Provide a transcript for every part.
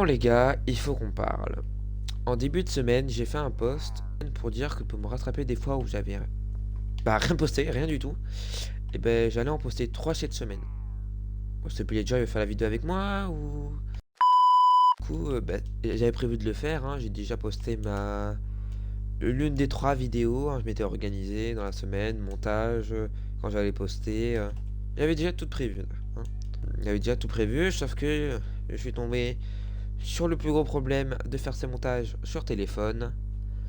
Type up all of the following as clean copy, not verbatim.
Bon les gars, il faut qu'on parle. En début de semaine, j'ai fait un post pour dire que pour me rattraper des fois où j'avais rien posté, rien du tout, et ben j'allais en poster 3 cette semaine. Bon, c'est puis déjà il va faire la vidéo avec moi ou du coup j'avais prévu de le faire, hein. J'ai déjà posté ma l'une des 3 vidéos, hein. Je m'étais organisé dans la semaine, montage, quand j'allais poster. J'avais déjà tout prévu, hein. J'avais déjà tout prévu, sauf que je suis tombé sur le plus gros problème de faire ces montages sur téléphone,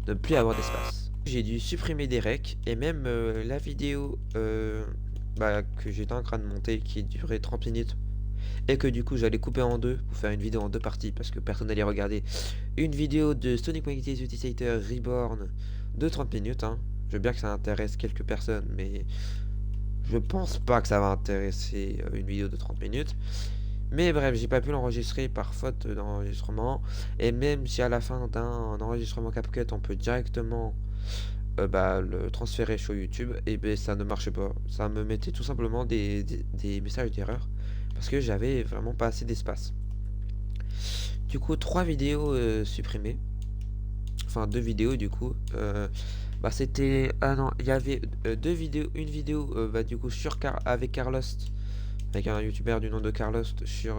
de ne plus avoir d'espace. J'ai dû supprimer des recs et même la vidéo que j'étais en train de monter qui durait 30 minutes et que du coup j'allais couper en deux pour faire une vidéo en deux parties parce que personne n'allait regarder une vidéo de Sonic Mightys Utilisator Reborn de 30 minutes, hein. Je veux bien que ça intéresse quelques personnes, mais je pense pas que ça va intéresser une vidéo de 30 minutes. Mais bref, j'ai pas pu l'enregistrer par faute d'enregistrement. Et même si à la fin d'un enregistrement CapCut, on peut directement le transférer sur YouTube, et ben ça ne marchait pas. Ça me mettait tout simplement des messages d'erreur parce que j'avais vraiment pas assez d'espace. Du coup, 3 vidéos supprimées. Enfin, 2 vidéos du coup. C'était... Ah non, il y avait 2 vidéos. Une vidéo du coup avec Carlos, avec un youtubeur du nom de Carlos sur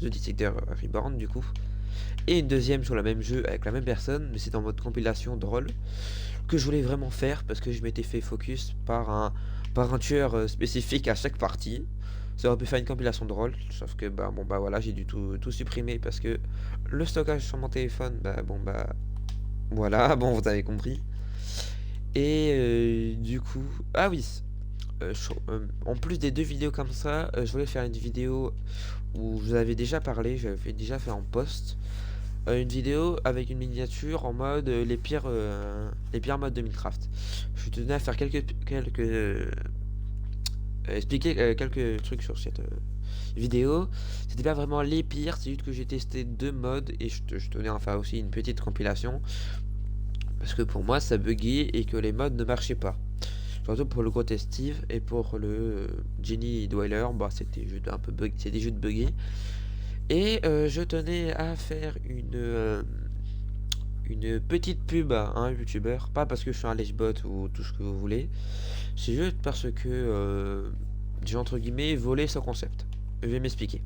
The Detector Reborn du coup. Et une deuxième sur le même jeu avec la même personne, mais c'est en mode compilation drôle, que je voulais vraiment faire parce que je m'étais fait focus par un tueur spécifique à chaque partie. Ça aurait pu faire une compilation drôle, sauf que voilà, j'ai dû tout supprimer parce que le stockage sur mon téléphone, voilà, bon vous avez compris. Et du coup, ah oui, en plus des 2 vidéos comme ça, je voulais faire une vidéo où je vous avais déjà parlé, j'avais déjà fait en post. Une vidéo avec une miniature en mode les pires modes de Minecraft. Je tenais à faire expliquer quelques trucs sur cette vidéo. C'était pas vraiment les pires, c'est juste que j'ai testé 2 modes et je tenais à faire aussi une petite compilation parce que pour moi ça buguait et que les modes ne marchaient pas. Surtout pour le Grotesque Steve et pour le Genie Dweller, c'était juste un peu bug, c'était juste buggé. Et je tenais à faire une petite pub à un youtubeur, pas parce que je suis un lèche-bot ou tout ce que vous voulez, c'est juste parce que j'ai entre guillemets volé ce concept. Je vais m'expliquer.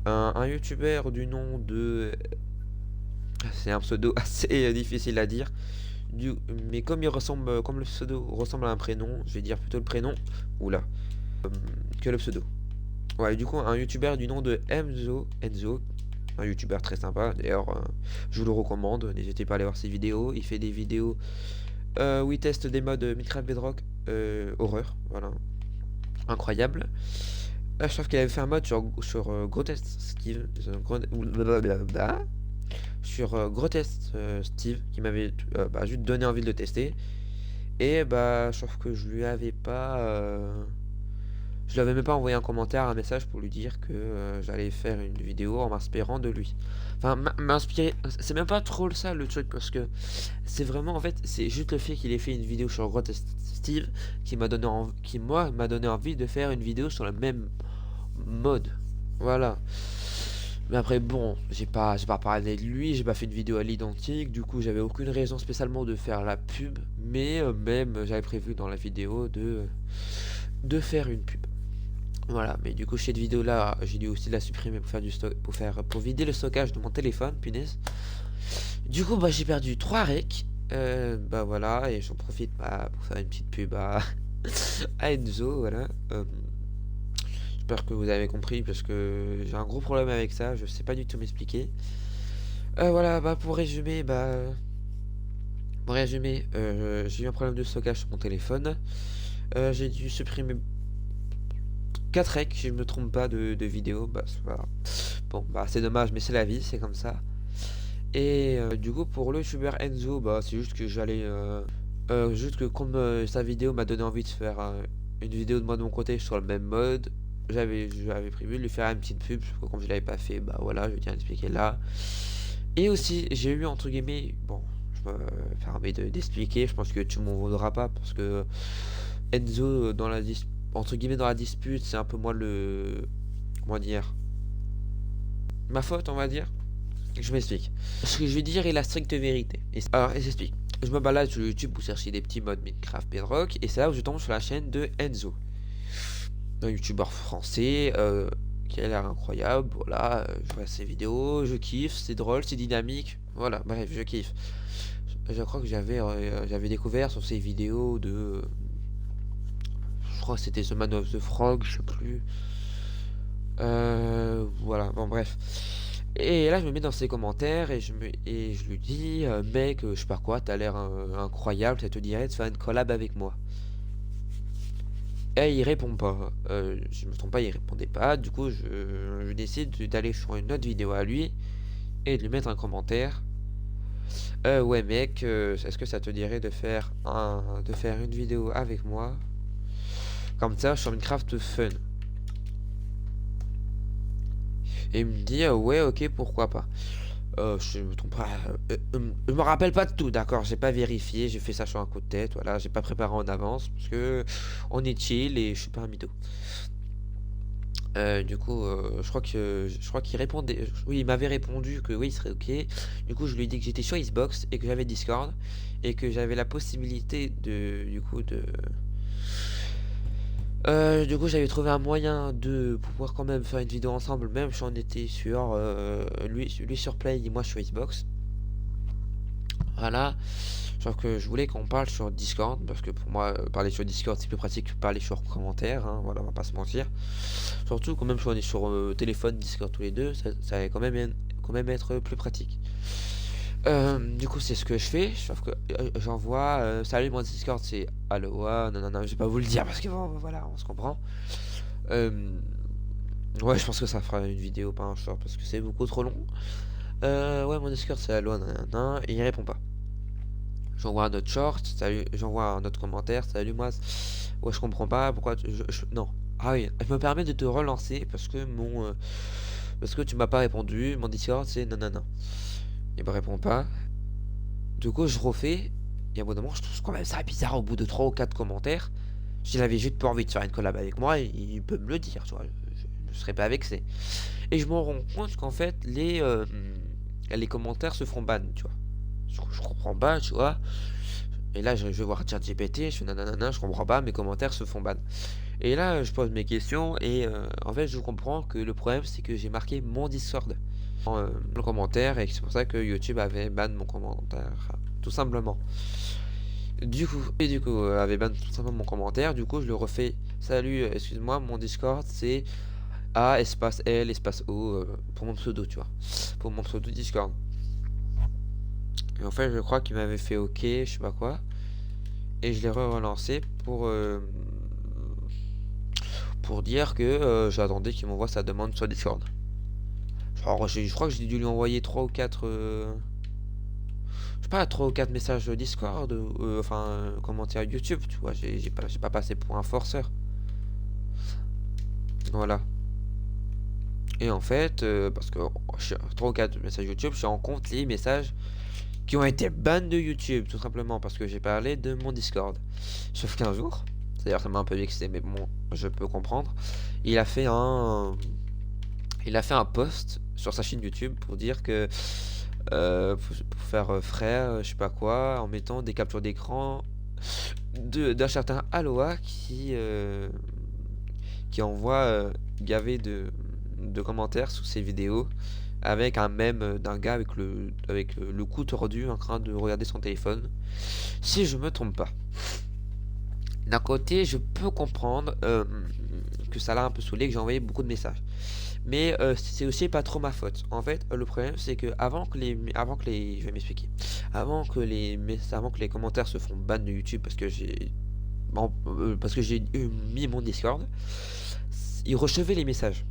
Un youtubeur du nom de... C'est un pseudo assez difficile à dire, mais comme comme le pseudo ressemble à un prénom, je vais dire plutôt le prénom, oula, que le pseudo. Ouais, du coup, un youtubeur du nom de Enzo, un youtubeur très sympa, d'ailleurs, je vous le recommande, n'hésitez pas à aller voir ses vidéos. Il fait des vidéos où il teste des modes Minecraft Bedrock horreur, voilà, incroyable. Je trouve qu'il avait fait un mode sur Grotesque Steve, Grotesque Steve, qui m'avait juste donné envie de le tester. Et je trouve que je lui avais même pas envoyé un commentaire, un message pour lui dire que j'allais faire une vidéo en m'inspirant de lui. Enfin, m'inspirer, c'est même pas trop ça le truc, parce que c'est vraiment, en fait, c'est juste le fait qu'il ait fait une vidéo sur Grotesque Steve qui moi, m'a donné envie de faire une vidéo sur le même mode. Voilà. Mais après, bon, j'ai pas parlé de lui, j'ai pas fait une vidéo à l'identique, du coup, j'avais aucune raison spécialement de faire la pub, mais même, j'avais prévu dans la vidéo de faire une pub. Voilà, mais du coup cette vidéo là, j'ai dû aussi la supprimer pour faire du stock, pour vider le stockage de mon téléphone, punaise. Du coup j'ai perdu 3 recs. Voilà, et j'en profite pour faire une petite pub à Enzo, voilà. J'espère que vous avez compris parce que j'ai un gros problème avec ça, je sais pas du tout m'expliquer. Voilà, j'ai eu un problème de stockage sur mon téléphone. J'ai dû supprimer 4 recs, si je me trompe pas, de vidéos. Voilà. Bon, c'est dommage, mais c'est la vie, c'est comme ça. Et du coup, pour le youtubeur Enzo, c'est juste que juste que comme sa vidéo m'a donné envie de faire une vidéo de moi de mon côté sur le même mode, j'avais prévu de lui faire une petite pub, comme je l'avais pas fait, voilà, je tiens à l'expliquer là. Et aussi, j'ai eu entre guillemets, bon, je me permets d'expliquer, je pense que tu m'en voudras pas, parce que Enzo, entre guillemets dans la dispute, c'est un peu moi comment dire, ma faute, on va dire. Je m'explique. Ce que je vais dire est la stricte vérité. Alors, je m'explique. Je me balade sur YouTube pour chercher des petits modes Minecraft Bedrock, et c'est là où je tombe sur la chaîne de Enzo, un youtubeur français qui a l'air incroyable. Voilà, je vois ses vidéos, je kiffe, c'est drôle, c'est dynamique. Voilà, bref, je kiffe. Je crois que j'avais découvert sur ses vidéos de. Je crois que c'était The Man of the Frog, je sais plus. Voilà, bon, bref. Et là, je me mets dans ses commentaires et je lui dis, mec, je sais pas quoi, t'as l'air incroyable, ça te dirait de faire une collab avec moi. Et il répond pas. Je me trompe pas, il répondait pas. Du coup, je décide d'aller sur une autre vidéo à lui et de lui mettre un commentaire. Ouais, mec, est-ce que ça te dirait de faire une vidéo avec moi comme ça sur Minecraft Fun? Et il me dit, ouais, ok, pourquoi pas. Je me trompe pas. Je me rappelle pas de tout, d'accord. J'ai pas vérifié, j'ai fait ça sur un coup de tête. Voilà, j'ai pas préparé en avance parce que on est chill et je suis pas un mytho. Du coup, je crois qu'il répondait. Oui, il m'avait répondu que oui, il serait ok. Du coup, je lui ai dit que j'étais sur Xbox et que j'avais Discord et que j'avais la possibilité du coup, j'avais trouvé un moyen de pouvoir quand même faire une vidéo ensemble, même si on était sur lui sur Play et moi sur Xbox. Voilà. Sauf que je voulais qu'on parle sur Discord, parce que pour moi, parler sur Discord, c'est plus pratique que parler sur commentaire, hein, voilà, on va pas se mentir. Surtout quand même si on est sur téléphone, Discord tous les deux, ça va quand même être plus pratique. Du coup, c'est ce que je fais, sauf que j'envoie salut, mon Discord, c'est Aloha, non, non, non, je vais pas vous le dire parce que bon, voilà, on se comprend. Euh, ouais, je pense que ça fera une vidéo, pas un short, parce que c'est beaucoup trop long. Ouais, mon Discord, c'est Aloha, non, non, non, et il répond pas. J'envoie un autre short, salut, j'envoie un autre commentaire, salut moi. Ouais, je comprends pas pourquoi non. Ah oui, je me permets de te relancer parce que tu m'as pas répondu, mon Discord c'est non non non. Il me répond pas. Du coup, je refais et à un bout d'un moment, je trouve quand même ça bizarre au bout de 3 ou 4 commentaires. S'il avait juste pas envie de faire une collab avec moi, il peut me le dire, tu vois. Je serais pas vexé. Et je me rends compte qu'en fait, les commentaires se font ban, tu vois. Je comprends pas, tu vois. Et là, je vais voir ChatGPT, je fais nanana, je comprends pas, mes commentaires se font ban. Et là, je pose mes questions et en fait, je comprends que le problème, c'est que j'ai marqué mon Discord le commentaire et que c'est pour ça que YouTube avait ban mon commentaire, tout simplement. Du coup, avait ban tout simplement mon commentaire. Du coup, je le refais. Salut, excuse-moi, mon Discord, c'est A espace L espace O pour mon pseudo, tu vois, pour mon pseudo Discord. Et en fait, je crois qu'il m'avait fait OK, je sais pas quoi. Et je l'ai relancé pour dire que j'attendais qu'il m'envoie sa demande sur Discord. Alors, je crois que j'ai dû lui envoyer 3 ou 4 je sais pas, 3 ou 4 messages Discord, commentaires YouTube, tu vois, j'ai pas passé pour un forceur. Voilà. Et en fait, parce que 3 ou 4 messages YouTube, je rends compte les messages qui ont été bannés de YouTube, tout simplement parce que j'ai parlé de mon Discord. Sauf qu'un jour, c'est-à-dire ça m'a un peu vexé, mais bon, je peux comprendre, il a fait un il a fait un post sur sa chaîne YouTube pour dire que pour faire frère, je sais pas quoi, en mettant des captures d'écran d'un certain Aloha qui envoie gavé de commentaires sous ses vidéos avec un mème d'un gars avec le cou tordu en train de regarder son téléphone, si je me trompe pas. D'un côté, je peux comprendre que ça l'a un peu saoulé, que j'ai envoyé beaucoup de messages. Mais c'est aussi pas trop ma faute. En fait, le problème c'est que je vais m'expliquer. Avant que les commentaires se font ban de YouTube parce que j'ai mis mon Discord, il recevait les messages.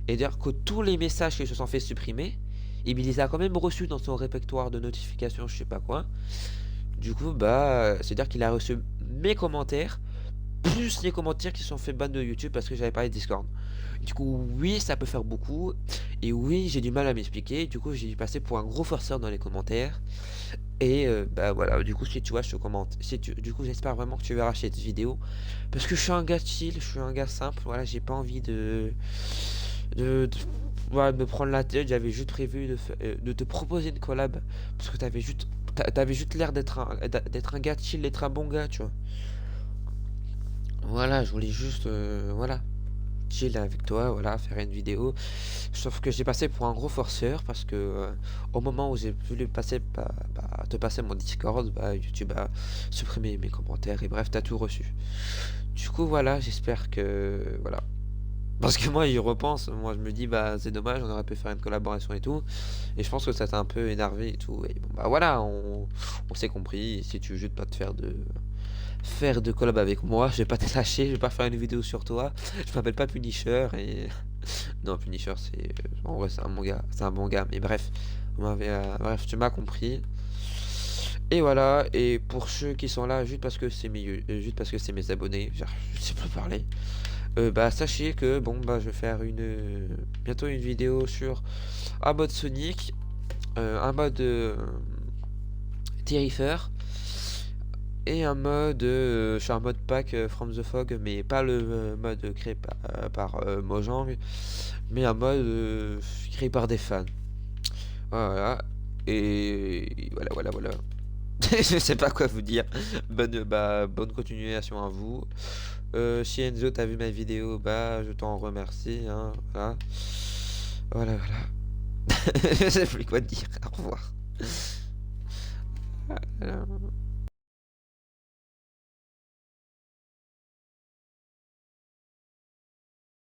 Et dire que tous les messages qui se sont fait supprimer, il les a quand même reçus dans son répertoire de notifications, je sais pas quoi. Du coup, bah, c'est-à-dire qu'il a reçu mes commentaires, plus les commentaires qui sont fait ban de YouTube parce que j'avais parlé de Discord. Du coup, oui, ça peut faire beaucoup. Et oui, j'ai du mal à m'expliquer. Du coup, j'ai dû passer pour un gros forceur dans les commentaires. Et bah voilà, du coup, si tu vois, je te commente. Du coup, j'espère vraiment que tu verras cette vidéo. Parce que je suis un gars chill, je suis un gars simple. Voilà, j'ai pas envie de, ouais, me prendre la tête. J'avais juste prévu de te proposer une collab. Parce que t'avais juste l'air d'être un gars chill, d'être un bon gars, tu vois. Voilà, je voulais juste, voilà, chill avec toi, voilà, faire une vidéo. Sauf que j'ai passé pour un gros forceur parce que au moment où j'ai voulu te passer mon Discord, bah, YouTube a supprimé mes commentaires et bref, t'as tout reçu. Du coup, voilà, j'espère que, voilà. Parce que moi, j'y repense, moi je me dis, bah c'est dommage, on aurait pu faire une collaboration et tout. Et je pense que ça t'a un peu énervé et tout. Et bon, bah voilà, on s'est compris. Si tu veux juste pas te faire de collab avec moi, je vais pas te lâcher, je vais pas faire une vidéo sur toi. Je m'appelle pas Punisher et non, Punisher c'est en vrai c'est un bon gars, mais bref, bref, tu m'as compris. Et voilà, et pour ceux qui sont là juste parce que c'est mes abonnés, je sais plus parler. Bah sachez que bon bah je vais faire bientôt une vidéo sur un mode Sonic, un mode Terrifier et un mode sur un mode pack From the Fog, mais pas le mode créé par Mojang, mais un mode créé par des fans. Voilà. Et voilà. Je sais pas quoi vous dire. Bonne continuation à vous. Si Enzo t'as vu ma vidéo, bah je t'en remercie. Hein, voilà. Je sais plus quoi dire. Au revoir. Voilà.